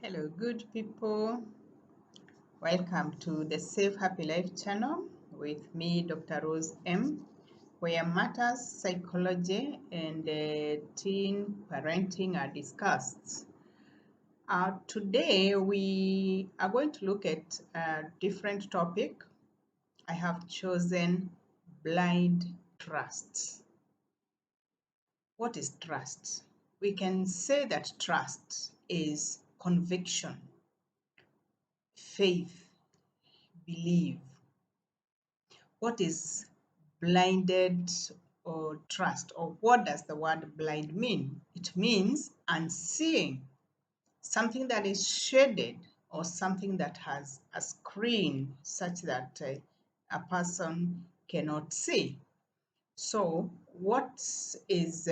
Hello, good people. Welcome to the Safe Happy Life channel with me, Dr. Rose M, where matters, psychology, and teen parenting are discussed. Today, we are going to look at a different topic. I have chosen blind trust. What is trust? We can say that trust is conviction, faith, believe. What is blinded or trust, or what does the word blind mean? It means unseeing, something that is shaded or something that has a screen such that a person cannot see. So what is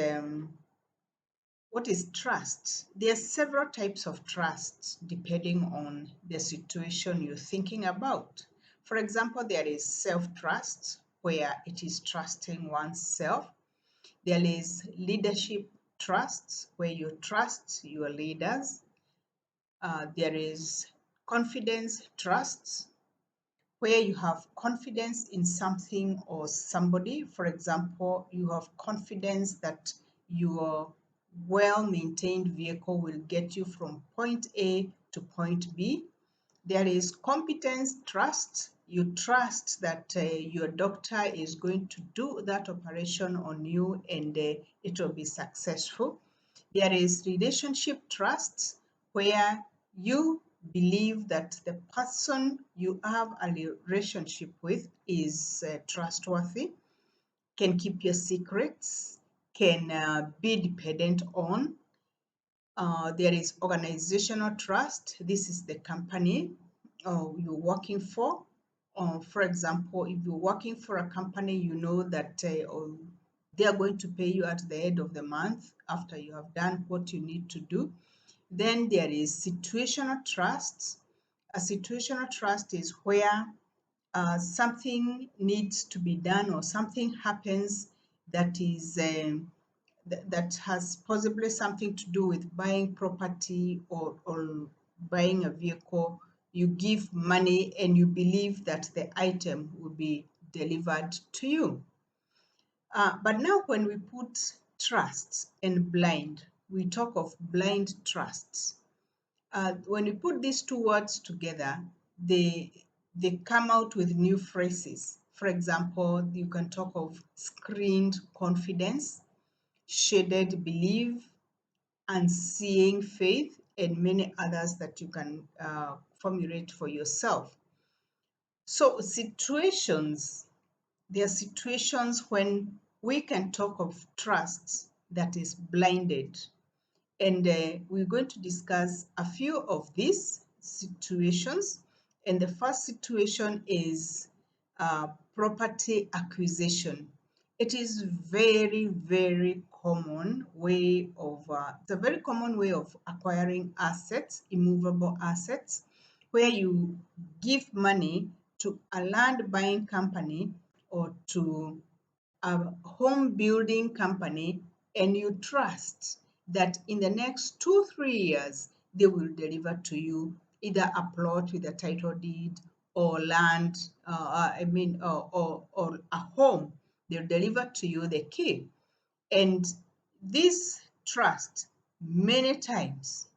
trust? There are several types of trust depending on the situation you're thinking about. For example, there is self-trust, where it is trusting oneself. There is leadership trust, where you trust your leaders. There is confidence trust, where you have confidence in something or somebody. For example, you have confidence that your well-maintained vehicle will get you from point A to point B. There is competence trust. You trust that your doctor is going to do that operation on you and it will be successful. There is relationship trust, where you believe that the person you have a relationship with is trustworthy, can keep your secrets, can be dependent on. There is organizational trust. This is the company you're working for. For example, if you're working for a company, you know that they are going to pay you at the end of the month after you have done what you need to do. Then there is situational trust. A situational trust is where something needs to be done or something happens that is that has possibly something to do with buying property or buying a vehicle. You give money and you believe that the item will be delivered to you. But now when we put trust and blind, we talk of blind trusts. When you put these two words together, they come out with new phrases. For example, you can talk of screened confidence, shaded belief, unseeing faith, and many others that you can formulate for yourself. So there are situations when we can talk of trust that is blinded. And we're going to discuss a few of these situations. And the first situation is property acquisition. It is very, very common way of, it's a very common way of acquiring assets, immovable assets, where you give money to a land buying company or to a home building company, and you trust that in the next 2-3 years they will deliver to you either a plot with a title deed or land, or a home. They'll deliver to you the key. And this trust, many times,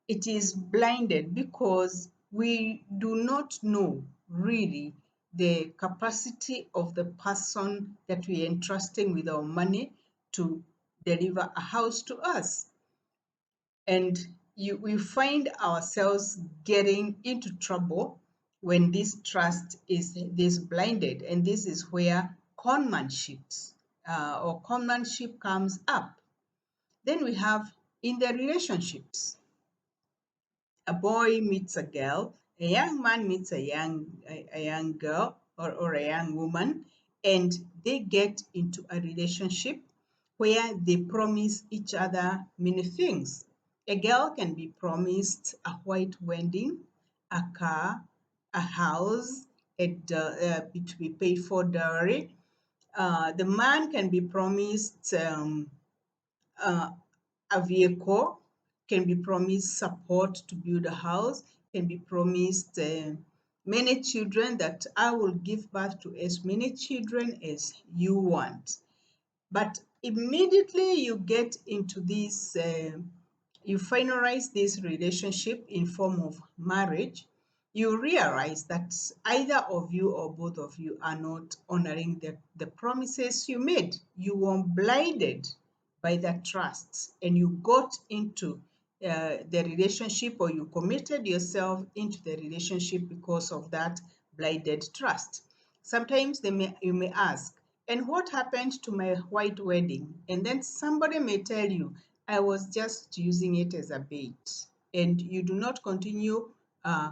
it is blinded because we do not know really the capacity of the person that we are entrusting with our money to deliver a house to us. And we find ourselves getting into trouble when this trust is this blinded. And this is where conmanship comes up. Then we have in the relationships. A boy meets a girl, a young man meets a young girl or a young woman, and they get into a relationship where they promise each other many things. A girl can be promised a white wedding, a car, a house, to be paid for dowry. The man can be promised a vehicle, can be promised support to build a house, can be promised many children, that I will give birth to as many children as you want. But immediately you get into this, you finalize this relationship in form of marriage, you realize that either of you or both of you are not honoring the promises you made. You were blinded by that trust, and you got into the relationship, or you committed yourself into the relationship because of that blinded trust. Sometimes you may ask, and what happened to my white wedding? And then somebody may tell you, I was just using it as a bait. And you do not continue uh,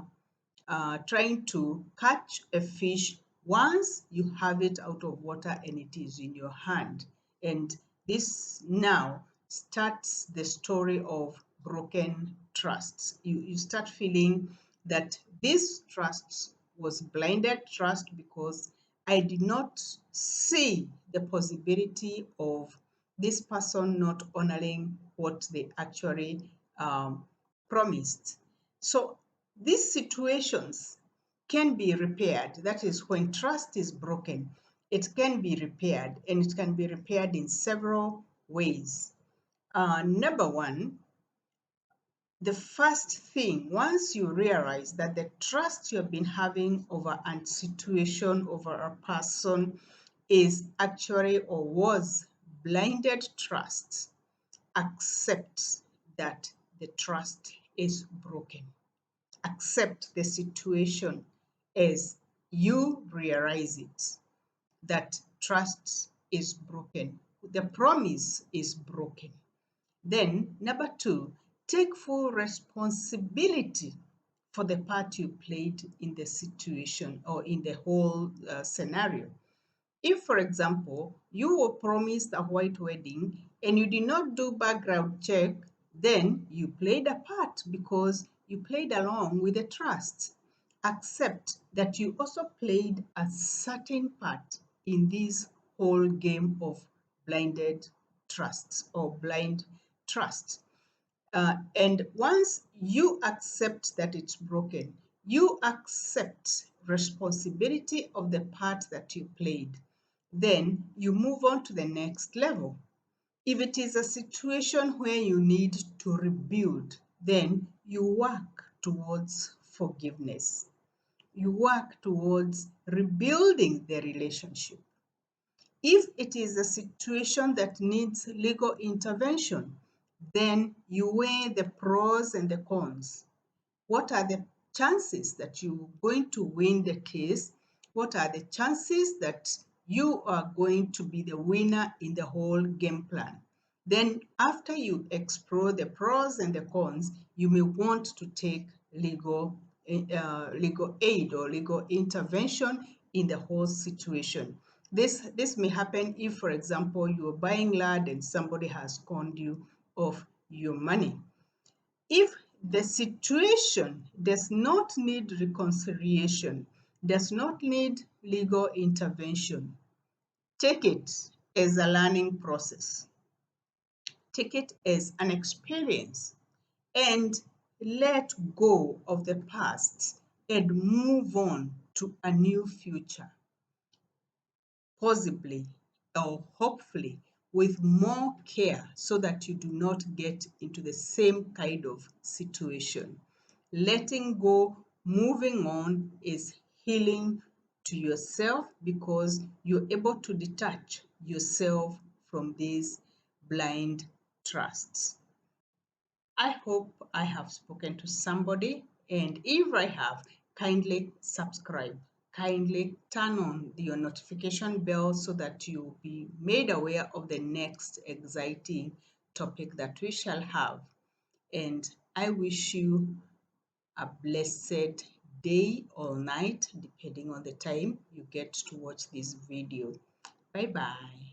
trying to catch a fish once you have it out of water and it is in your hand. And this now starts the story of broken trust. You start feeling that this trust was blinded trust because I did not see the possibility of this person not honoring what they actually promised. So these situations can be repaired. That is, when trust is broken, it can be repaired, and it can be repaired in several ways. Number one, the first thing, once you realize that the trust you've been having over a situation, over a person, is actually or was blinded trust, accept that the trust is broken. Accept the situation as you realize it, that trust is broken, the promise is broken. Then, number two, take full responsibility for the part you played in the situation or in the whole scenario. If, for example, you were promised a white wedding and you did not do background check, then you played a part because you played along with the trust. Accept that you also played a certain part in this whole game of blinded trust or blind trust. And once you accept that it's broken, you accept responsibility of the part that you played. Then you move on to the next level. If it is a situation where you need to rebuild, then you work towards forgiveness. You work towards rebuilding the relationship. If it is a situation that needs legal intervention, then you weigh the pros and the cons. What are the chances that you're going to win the case? What are the chances that you are going to be the winner in the whole game plan? Then after you explore the pros and the cons, you may want to take legal aid or legal intervention in the whole situation. This may happen if, for example, you're buying land and somebody has conned you of your money. If the situation does not need reconciliation, does not need legal intervention, take it as a learning process. Take it as an experience and let go of the past and move on to a new future, possibly or hopefully with more care so that you do not get into the same kind of situation. Letting go, moving on is healing to yourself because you're able to detach yourself from these blind trusts. I hope I have spoken to somebody, and if I have, kindly subscribe. Kindly turn on your notification bell so that you'll be made aware of the next exciting topic that we shall have. And I wish you a blessed day or night, depending on the time you get to watch this video. Bye bye.